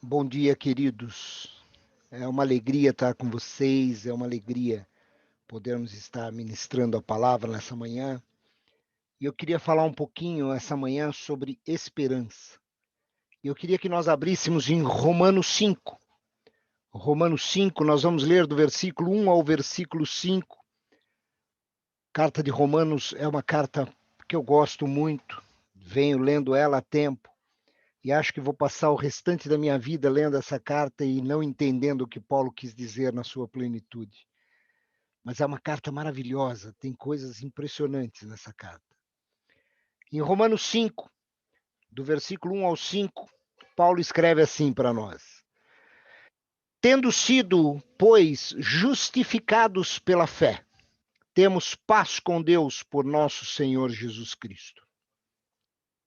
Bom dia, queridos. É uma alegria estar com vocês, é uma alegria podermos estar ministrando a palavra nessa manhã. E eu queria falar um pouquinho essa manhã sobre esperança. Eu queria que nós abríssemos em Romanos 5. Romanos 5, nós vamos ler do versículo 1 ao versículo 5. Carta de Romanos é uma carta que eu gosto muito, venho lendo ela há tempo. E acho que vou passar o restante da minha vida lendo essa carta e não entendendo o que Paulo quis dizer na sua plenitude. Mas é uma carta maravilhosa, tem coisas impressionantes nessa carta. Em Romanos 5, do versículo 1 ao 5, Paulo escreve assim para nós: Tendo sido, pois, justificados pela fé, temos paz com Deus por nosso Senhor Jesus Cristo,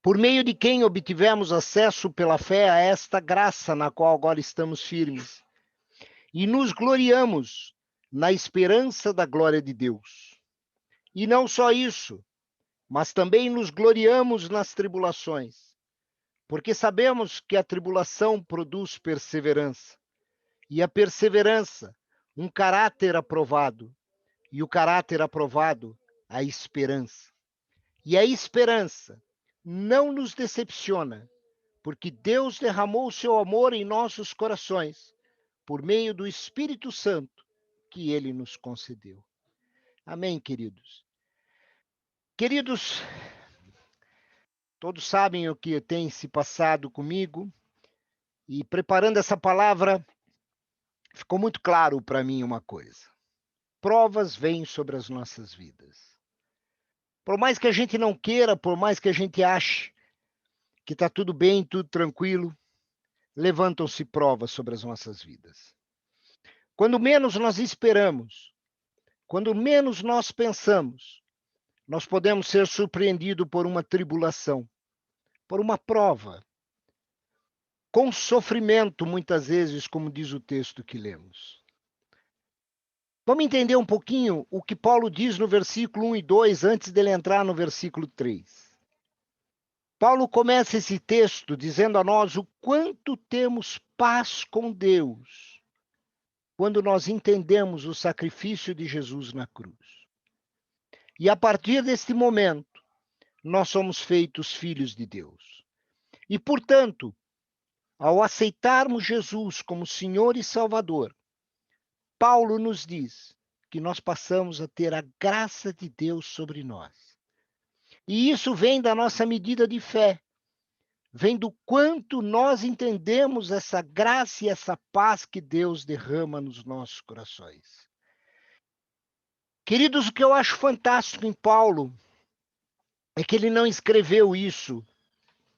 por meio de quem obtivemos acesso pela fé a esta graça na qual agora estamos firmes, e nos gloriamos na esperança da glória de Deus. E não só isso, mas também nos gloriamos nas tribulações, porque sabemos que a tribulação produz perseverança, e a perseverança, um caráter aprovado, e o caráter aprovado, a esperança. E a esperança não nos decepciona, porque Deus derramou o seu amor em nossos corações, por meio do Espírito Santo que ele nos concedeu. Amém, queridos? Queridos, todos sabem o que tem se passado comigo, e preparando essa palavra, ficou muito claro para mim uma coisa: provas vêm sobre as nossas vidas. Por mais que a gente não queira, por mais que a gente ache que está tudo bem, tudo tranquilo, levantam-se provas sobre as nossas vidas. Quando menos nós esperamos, quando menos nós pensamos, nós podemos ser surpreendidos por uma tribulação, por uma prova, com sofrimento, muitas vezes, como diz o texto que lemos. Vamos entender um pouquinho o que Paulo diz no versículo 1 e 2, antes dele entrar no versículo 3. Paulo começa esse texto dizendo a nós o quanto temos paz com Deus quando nós entendemos o sacrifício de Jesus na cruz. E a partir deste momento, nós somos feitos filhos de Deus. E, portanto, ao aceitarmos Jesus como Senhor e Salvador, Paulo nos diz que nós passamos a ter a graça de Deus sobre nós. E isso vem da nossa medida de fé, vem do quanto nós entendemos essa graça e essa paz que Deus derrama nos nossos corações. Queridos, o que eu acho fantástico em Paulo é que ele não escreveu isso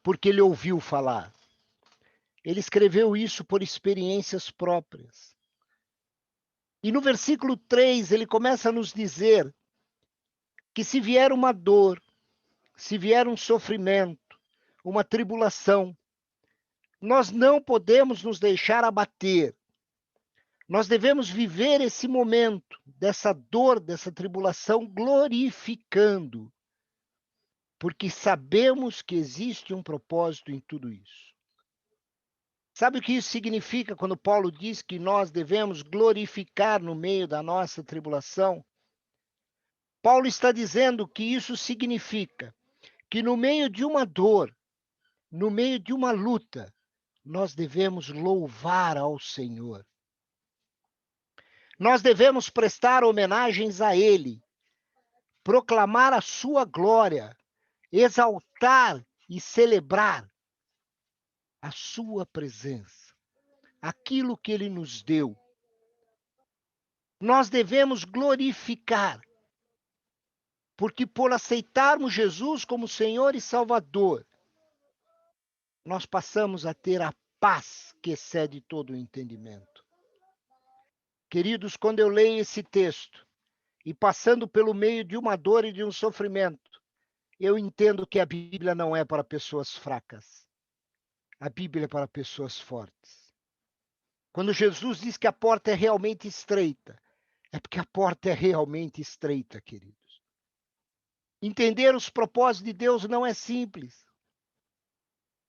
porque ele ouviu falar. Ele escreveu isso por experiências próprias. E no versículo 3, ele começa a nos dizer que se vier uma dor, se vier um sofrimento, uma tribulação, nós não podemos nos deixar abater. Nós devemos viver esse momento, dessa dor, dessa tribulação, glorificando, porque sabemos que existe um propósito em tudo isso. Sabe o que isso significa quando Paulo diz que nós devemos glorificar no meio da nossa tribulação? Paulo está dizendo que isso significa que no meio de uma dor, no meio de uma luta, nós devemos louvar ao Senhor. Nós devemos prestar homenagens a Ele, proclamar a sua glória, exaltar e celebrar a sua presença, aquilo que Ele nos deu. Nós devemos glorificar, porque por aceitarmos Jesus como Senhor e Salvador, nós passamos a ter a paz que excede todo o entendimento. Queridos, quando eu leio esse texto, e passando pelo meio de uma dor e de um sofrimento, eu entendo que a Bíblia não é para pessoas fracas. A Bíblia é para pessoas fortes. Quando Jesus diz que a porta é realmente estreita, é porque a porta é realmente estreita, queridos. Entender os propósitos de Deus não é simples.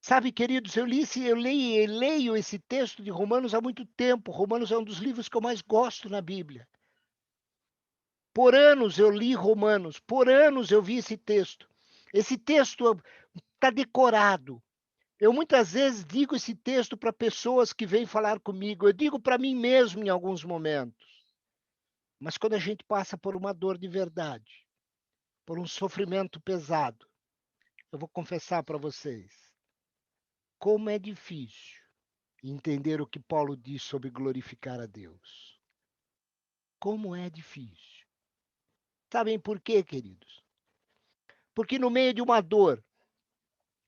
Sabe, queridos, eu leio esse texto de Romanos há muito tempo. Romanos é um dos livros que eu mais gosto na Bíblia. Por anos eu li Romanos, por anos eu vi esse texto. Esse texto está decorado. Eu muitas vezes digo esse texto para pessoas que vêm falar comigo, eu digo para mim mesmo em alguns momentos. Mas quando a gente passa por uma dor de verdade, por um sofrimento pesado, eu vou confessar para vocês, como é difícil entender o que Paulo diz sobre glorificar a Deus. Como é difícil. Sabem por quê, queridos? Porque no meio de uma dor,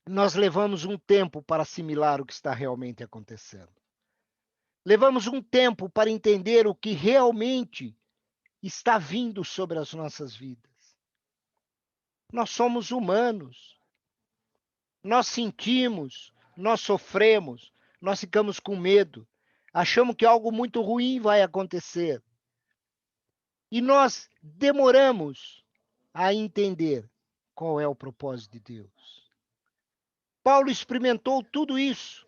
nós levamos um tempo para assimilar o que está realmente acontecendo. Levamos um tempo para entender o que realmente está vindo sobre as nossas vidas. Nós somos humanos, nós sentimos, nós sofremos, nós ficamos com medo, achamos que algo muito ruim vai acontecer. E nós demoramos a entender qual é o propósito de Deus. Paulo experimentou tudo isso.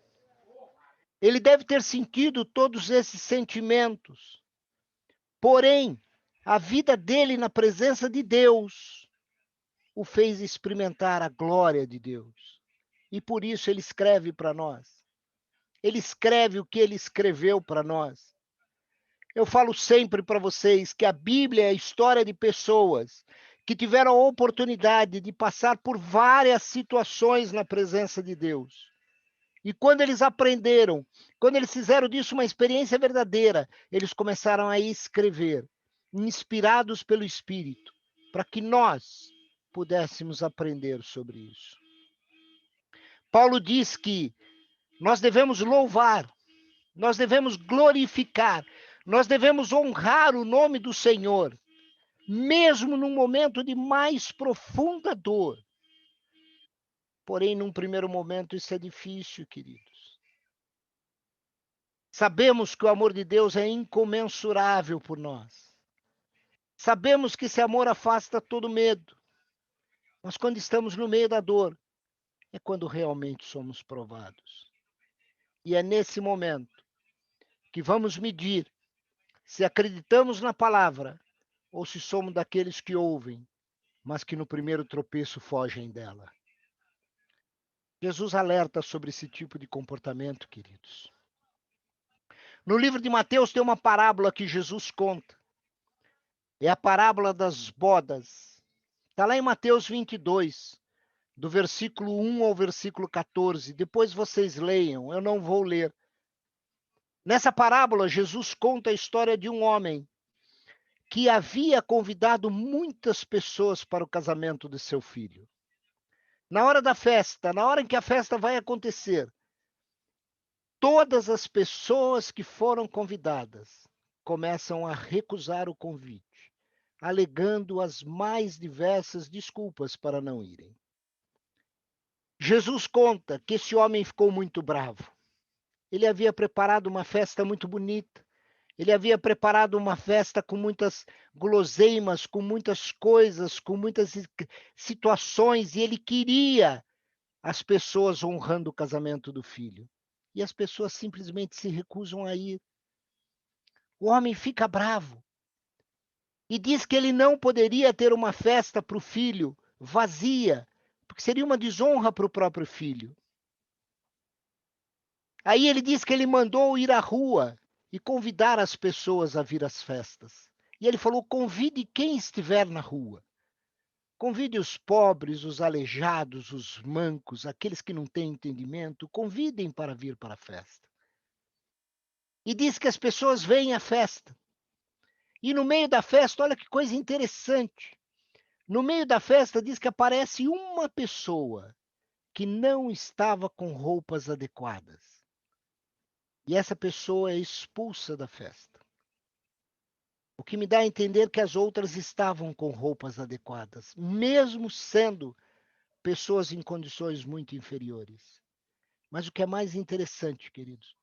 Ele deve ter sentido todos esses sentimentos. Porém, a vida dele na presença de Deus o fez experimentar a glória de Deus. E por isso ele escreve para nós. Ele escreve o que ele escreveu para nós. Eu falo sempre para vocês que a Bíblia é a história de pessoas que tiveram a oportunidade de passar por várias situações na presença de Deus. E quando eles aprenderam, quando eles fizeram disso uma experiência verdadeira, eles começaram a escrever, inspirados pelo Espírito, para que nós pudéssemos aprender sobre isso. Paulo diz que nós devemos louvar, nós devemos glorificar, nós devemos honrar o nome do Senhor, mesmo num momento de mais profunda dor. Porém, num primeiro momento, isso é difícil, queridos. Sabemos que o amor de Deus é incomensurável por nós. Sabemos que esse amor afasta todo medo. Mas quando estamos no meio da dor, é quando realmente somos provados. E é nesse momento que vamos medir se acreditamos na palavra ou se somos daqueles que ouvem, mas que no primeiro tropeço fogem dela. Jesus alerta sobre esse tipo de comportamento, queridos. No livro de Mateus tem uma parábola que Jesus conta. É a parábola das bodas. Está lá em Mateus 22, do versículo 1 ao versículo 14. Depois vocês leiam, eu não vou ler. Nessa parábola, Jesus conta a história de um homem que havia convidado muitas pessoas para o casamento de seu filho. Na hora da festa, na hora em que a festa vai acontecer, todas as pessoas que foram convidadas começam a recusar o convite, alegando as mais diversas desculpas para não irem. Jesus conta que esse homem ficou muito bravo. Ele havia preparado uma festa muito bonita. Ele havia preparado uma festa com muitas guloseimas, com muitas coisas, com muitas situações, e ele queria as pessoas honrando o casamento do filho. E as pessoas simplesmente se recusam a ir. O homem fica bravo e diz que ele não poderia ter uma festa para o filho vazia, porque seria uma desonra para o próprio filho. Aí ele diz que ele mandou ir à rua e convidar as pessoas a vir às festas. E ele falou: convide quem estiver na rua. Convide os pobres, os aleijados, os mancos, aqueles que não têm entendimento, convidem para vir para a festa. E diz que as pessoas vêm à festa. E no meio da festa, olha que coisa interessante. No meio da festa diz que aparece uma pessoa que não estava com roupas adequadas. E essa pessoa é expulsa da festa. O que me dá a entender que as outras estavam com roupas adequadas, mesmo sendo pessoas em condições muito inferiores. Mas o que é mais interessante, queridos,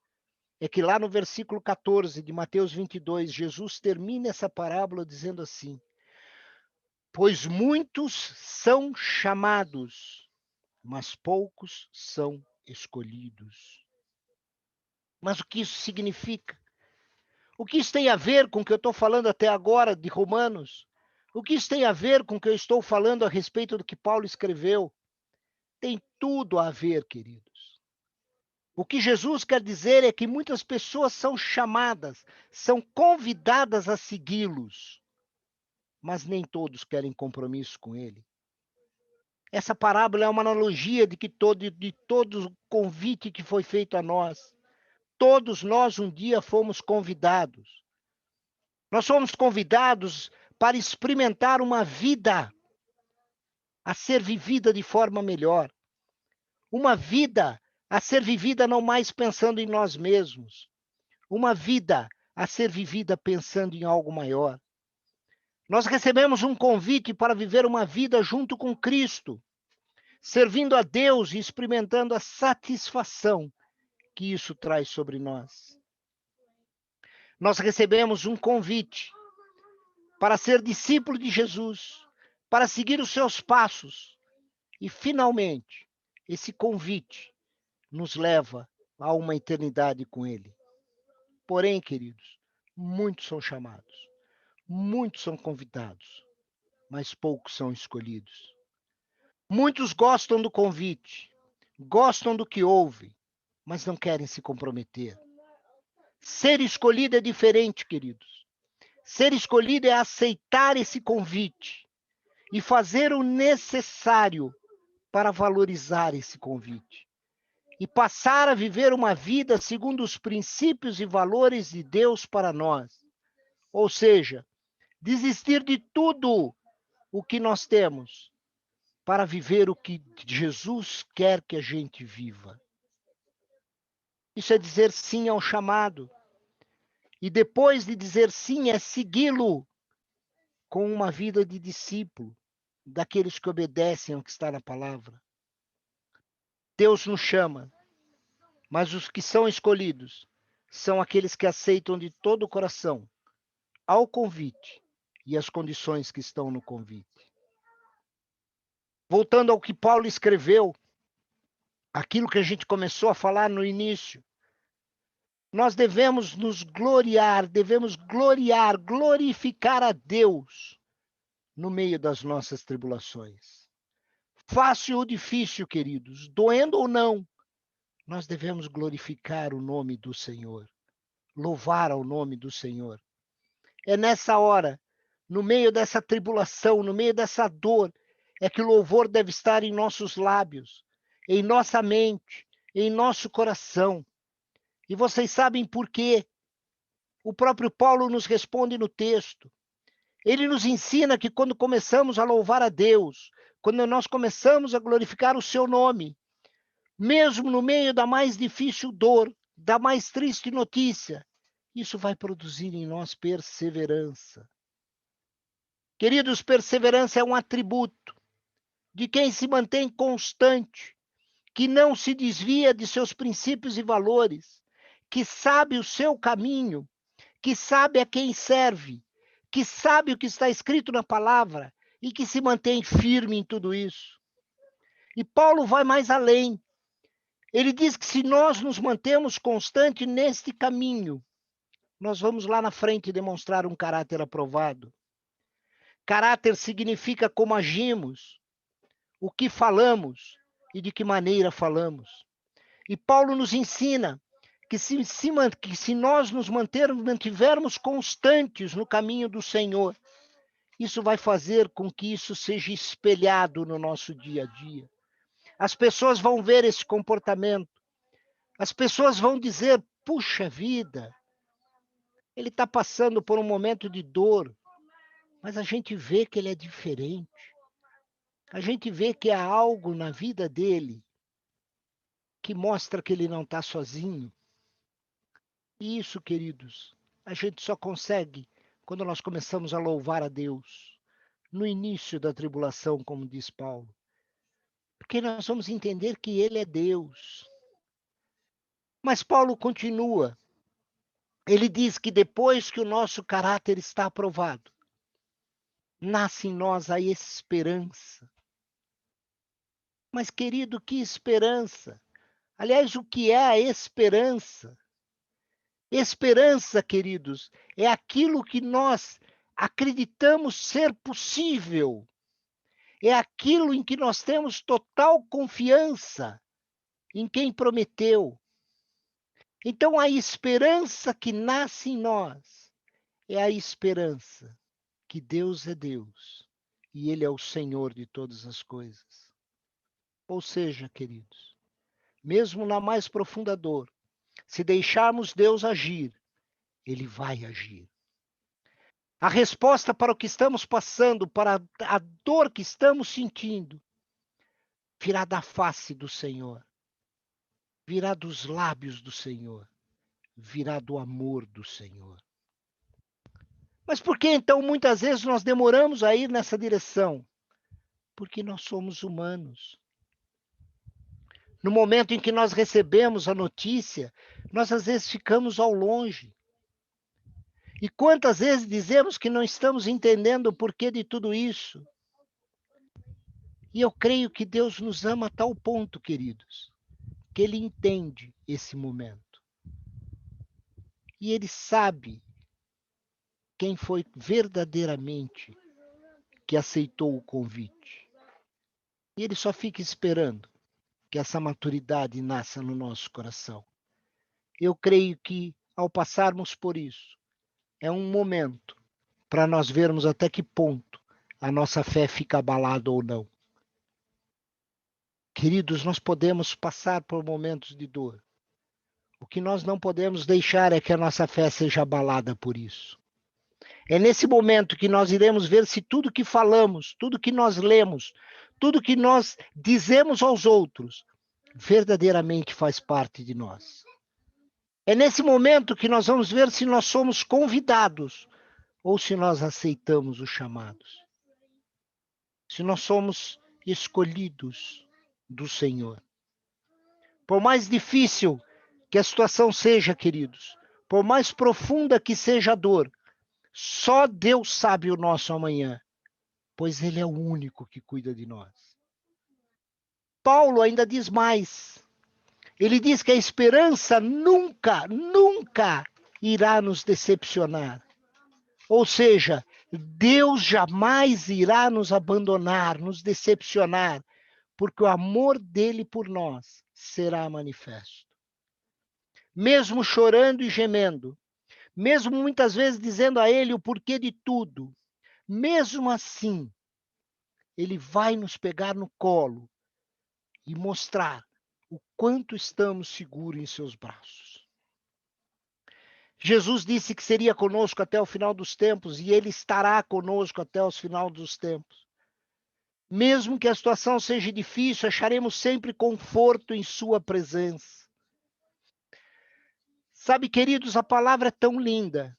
é que lá no versículo 14 de Mateus 22, Jesus termina essa parábola dizendo assim: pois muitos são chamados, mas poucos são escolhidos. Mas o que isso significa? O que isso tem a ver com o que eu estou falando até agora de Romanos? O que isso tem a ver com o que eu estou falando a respeito do que Paulo escreveu? Tem tudo a ver, queridos. O que Jesus quer dizer é que muitas pessoas são chamadas, são convidadas a segui-los, mas nem todos querem compromisso com ele. Essa parábola é uma analogia de todo o convite que foi feito a nós. Todos nós um dia fomos convidados. Nós fomos convidados para experimentar uma vida a ser vivida de forma melhor. Uma vida a ser vivida não mais pensando em nós mesmos. Uma vida a ser vivida pensando em algo maior. Nós recebemos um convite para viver uma vida junto com Cristo, servindo a Deus e experimentando a satisfação que isso traz sobre nós. Nós recebemos um convite para ser discípulo de Jesus, para seguir os seus passos. E, finalmente, esse convite nos leva a uma eternidade com Ele. Porém, queridos, muitos são chamados, muitos são convidados, mas poucos são escolhidos. Muitos gostam do convite, gostam do que ouvem, mas não querem se comprometer. Ser escolhido é diferente, queridos. Ser escolhido é aceitar esse convite e fazer o necessário para valorizar esse convite e passar a viver uma vida segundo os princípios e valores de Deus para nós. Ou seja, desistir de tudo o que nós temos para viver o que Jesus quer que a gente viva. Isso é dizer sim ao chamado. E depois de dizer sim, é segui-lo com uma vida de discípulo, daqueles que obedecem ao que está na palavra. Deus nos chama, mas os que são escolhidos são aqueles que aceitam de todo o coração ao convite e as condições que estão no convite. Voltando ao que Paulo escreveu, aquilo que a gente começou a falar no início, nós devemos nos gloriar, glorificar a Deus no meio das nossas tribulações. Fácil ou difícil, queridos, doendo ou não, nós devemos glorificar o nome do Senhor, louvar ao nome do Senhor. É nessa hora, no meio dessa tribulação, no meio dessa dor, é que o louvor deve estar em nossos lábios, em nossa mente, em nosso coração. E vocês sabem por quê? O próprio Paulo nos responde no texto. Ele nos ensina que quando começamos a louvar a Deus, quando nós começamos a glorificar o seu nome, mesmo no meio da mais difícil dor, da mais triste notícia, isso vai produzir em nós perseverança. Queridos, perseverança é um atributo de quem se mantém constante, que não se desvia de seus princípios e valores, que sabe o seu caminho, que sabe a quem serve, que sabe o que está escrito na palavra e que se mantém firme em tudo isso. E Paulo vai mais além. Ele diz que se nós nos mantemos constantes neste caminho, nós vamos lá na frente demonstrar um caráter aprovado. Caráter significa como agimos, o que falamos e de que maneira falamos. E Paulo nos ensina que se nós nos mantivermos constantes no caminho do Senhor, isso vai fazer com que isso seja espelhado no nosso dia a dia. As pessoas vão ver esse comportamento. As pessoas vão dizer, puxa vida, ele está passando por um momento de dor, mas a gente vê que ele é diferente. A gente vê que há algo na vida dele que mostra que ele não está sozinho. E isso, queridos, a gente só consegue quando nós começamos a louvar a Deus, no início da tribulação, como diz Paulo. Porque nós vamos entender que ele é Deus. Mas Paulo continua. Ele diz que depois que o nosso caráter está aprovado, nasce em nós a esperança. Mas, querido, que esperança? Aliás, o que é a esperança? Esperança, queridos, é aquilo que nós acreditamos ser possível, é aquilo em que nós temos total confiança em quem prometeu. Então, a esperança que nasce em nós é a esperança que Deus é Deus e Ele é o Senhor de todas as coisas. Ou seja, queridos, mesmo na mais profunda dor, se deixarmos Deus agir, Ele vai agir. A resposta para o que estamos passando, para a dor que estamos sentindo, virá da face do Senhor, virá dos lábios do Senhor, virá do amor do Senhor. Mas por que então muitas vezes nós demoramos a ir nessa direção? Porque nós somos humanos. No momento em que nós recebemos a notícia, nós às vezes ficamos ao longe. E quantas vezes dizemos que não estamos entendendo o porquê de tudo isso? E eu creio que Deus nos ama a tal ponto, queridos, que Ele entende esse momento. E Ele sabe quem foi verdadeiramente que aceitou o convite. E Ele só fica esperando que essa maturidade nasça no nosso coração. Eu creio que, ao passarmos por isso, é um momento para nós vermos até que ponto a nossa fé fica abalada ou não. Queridos, nós podemos passar por momentos de dor. O que nós não podemos deixar é que a nossa fé seja abalada por isso. É nesse momento que nós iremos ver se tudo que falamos, tudo que nós lemos, tudo que nós dizemos aos outros, verdadeiramente faz parte de nós. É nesse momento que nós vamos ver se nós somos convidados ou se nós aceitamos os chamados. Se nós somos escolhidos do Senhor. Por mais difícil que a situação seja, queridos, por mais profunda que seja a dor, só Deus sabe o nosso amanhã, pois Ele é o único que cuida de nós. Paulo ainda diz mais. Ele diz que a esperança nunca, nunca irá nos decepcionar. Ou seja, Deus jamais irá nos abandonar, nos decepcionar, porque o amor dele por nós será manifesto. Mesmo chorando e gemendo, mesmo muitas vezes dizendo a ele o porquê de tudo, mesmo assim, ele vai nos pegar no colo e mostrar o quanto estamos seguros em seus braços. Jesus disse que seria conosco até o final dos tempos e ele estará conosco até o final dos tempos. Mesmo que a situação seja difícil, acharemos sempre conforto em sua presença. Sabe, queridos, a palavra é tão linda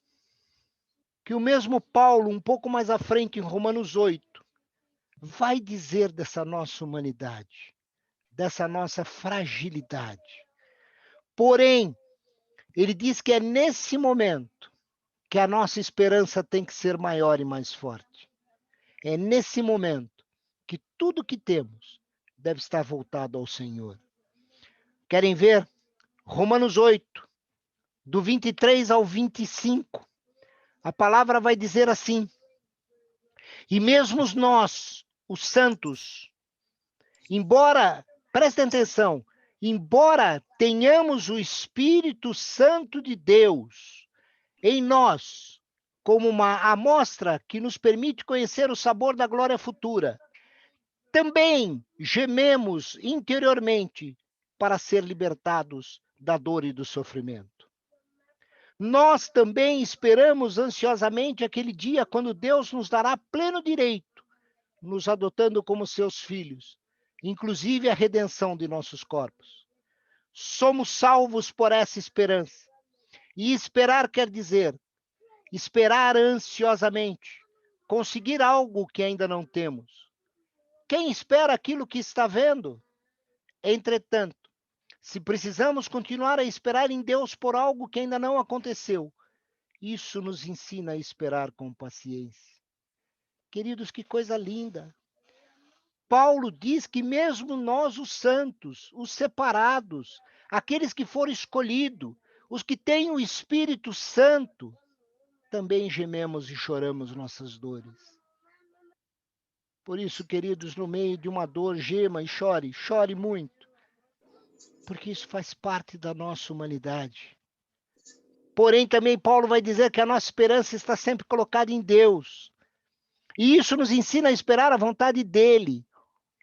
que o mesmo Paulo, um pouco mais à frente, em Romanos 8, vai dizer dessa nossa humanidade, dessa nossa fragilidade. Porém, ele diz que é nesse momento que a nossa esperança tem que ser maior e mais forte. É nesse momento que tudo que temos deve estar voltado ao Senhor. Querem ver? Romanos 8, do 23 ao 25. A palavra vai dizer assim: e mesmo nós, os santos, embora, prestem atenção, embora tenhamos o Espírito Santo de Deus em nós, como uma amostra que nos permite conhecer o sabor da glória futura, também gememos interiormente para ser libertados da dor e do sofrimento. Nós também esperamos ansiosamente aquele dia quando Deus nos dará pleno direito, nos adotando como seus filhos, inclusive a redenção de nossos corpos. Somos salvos por essa esperança. E esperar quer dizer esperar ansiosamente, conseguir algo que ainda não temos. Quem espera aquilo que está vendo? Entretanto, se precisamos continuar a esperar em Deus por algo que ainda não aconteceu, isso nos ensina a esperar com paciência. Queridos, que coisa linda! Paulo diz que mesmo nós, os santos, os separados, aqueles que foram escolhidos, os que têm o Espírito Santo, também gememos e choramos nossas dores. Por isso, queridos, no meio de uma dor, gema e chore, chore muito, porque isso faz parte da nossa humanidade. Porém, também Paulo vai dizer que a nossa esperança está sempre colocada em Deus. E isso nos ensina a esperar a vontade dele,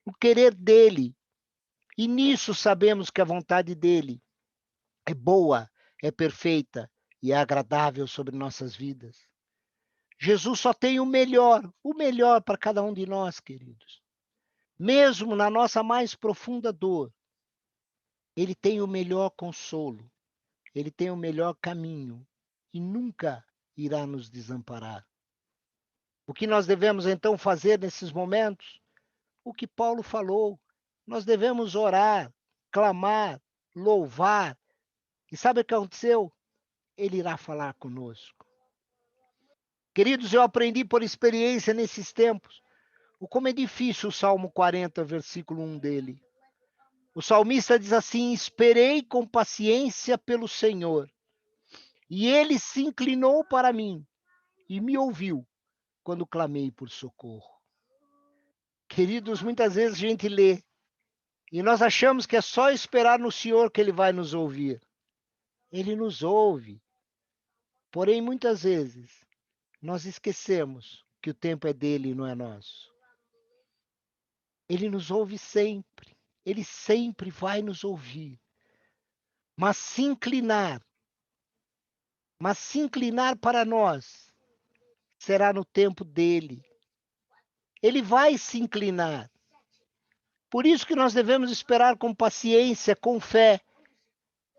o querer dele. E nisso sabemos que a vontade dele é boa, é perfeita e é agradável sobre nossas vidas. Jesus só tem o melhor para cada um de nós, queridos. Mesmo na nossa mais profunda dor, ele tem o melhor consolo, ele tem o melhor caminho e nunca irá nos desamparar. O que nós devemos então fazer nesses momentos? O que Paulo falou. Nós devemos orar, clamar, louvar. E sabe o que aconteceu? Ele irá falar conosco. Queridos, eu aprendi por experiência nesses tempos o como é difícil o Salmo 40, versículo 1 dele. O salmista diz assim: esperei com paciência pelo Senhor, e ele se inclinou para mim e me ouviu quando clamei por socorro. Queridos, muitas vezes a gente lê e nós achamos que é só esperar no Senhor que ele vai nos ouvir. Ele nos ouve. Porém, muitas vezes, nós esquecemos que o tempo é dele e não é nosso. Ele nos ouve sempre. Ele sempre vai nos ouvir. Mas se inclinar para nós, será no tempo dele. Ele vai se inclinar. Por isso que nós devemos esperar com paciência, com fé.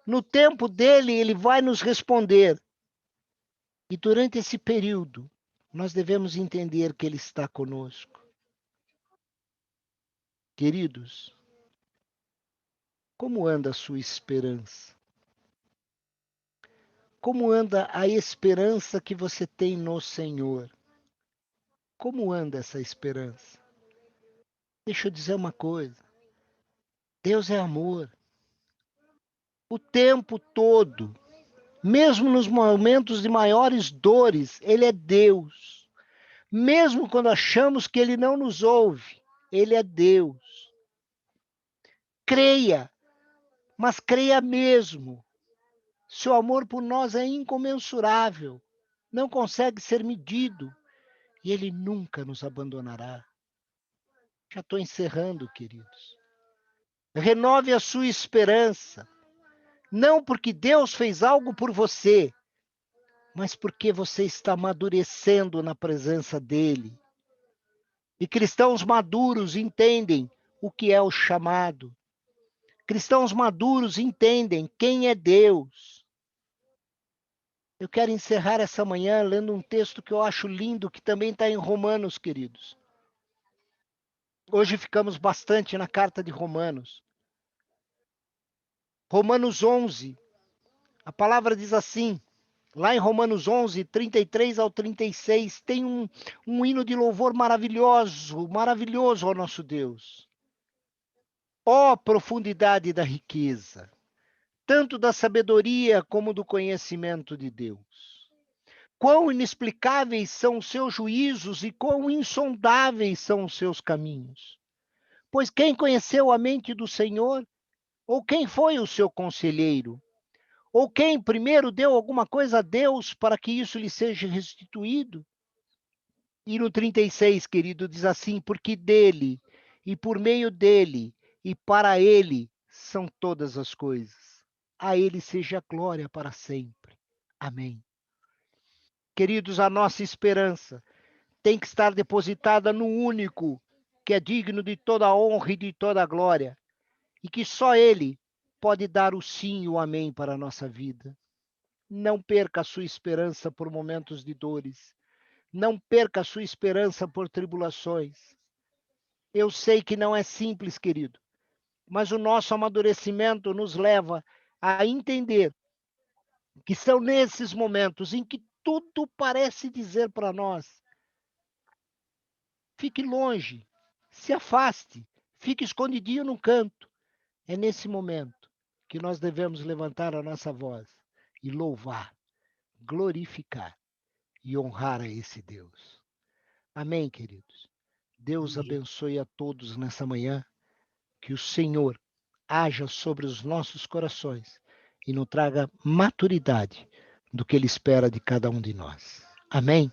No tempo dele, ele vai nos responder. E durante esse período, nós devemos entender que ele está conosco. Queridos, como anda a sua esperança? Como anda a esperança que você tem no Senhor? Como anda essa esperança? Deixa eu dizer uma coisa. Deus é amor. O tempo todo, mesmo nos momentos de maiores dores, Ele é Deus. Mesmo quando achamos que Ele não nos ouve, Ele é Deus. Creia, mas creia mesmo. Seu amor por nós é incomensurável, não consegue ser medido e Ele nunca nos abandonará. Já estou encerrando, queridos. Renove a sua esperança, não porque Deus fez algo por você, mas porque você está amadurecendo na presença dEle. E cristãos maduros entendem o que é o chamado. Cristãos maduros entendem quem é Deus. Eu quero encerrar essa manhã lendo um texto que eu acho lindo, que também está em Romanos, queridos. Hoje ficamos bastante na carta de Romanos. Romanos 11, a palavra diz assim, lá em Romanos 11, 33 ao 36, tem um hino de louvor maravilhoso, maravilhoso ao nosso Deus. Ó profundidade da riqueza, tanto da sabedoria como do conhecimento de Deus. Quão inexplicáveis são os seus juízos e quão insondáveis são os seus caminhos. Pois quem conheceu a mente do Senhor? Ou quem foi o seu conselheiro? Ou quem primeiro deu alguma coisa a Deus para que isso lhe seja restituído? E no 36, querido, diz assim: porque dele, e por meio dele, e para ele são todas as coisas. A ele seja glória para sempre. Amém. Queridos, a nossa esperança tem que estar depositada no único que é digno de toda a honra e de toda a glória, e que só ele pode dar o sim e o amém para a nossa vida. Não perca a sua esperança por momentos de dores. Não perca a sua esperança por tribulações. Eu sei que não é simples, querido, mas o nosso amadurecimento nos leva a entender que são nesses momentos em que tudo parece dizer para nós: fique longe, se afaste, fique escondidinho num canto. É nesse momento que nós devemos levantar a nossa voz e louvar, glorificar e honrar a esse Deus. Amém, queridos? Deus Amém. abençoe a todos nessa manhã, que o Senhor haja sobre os nossos corações e nos traga maturidade do que Ele espera de cada um de nós. Amém?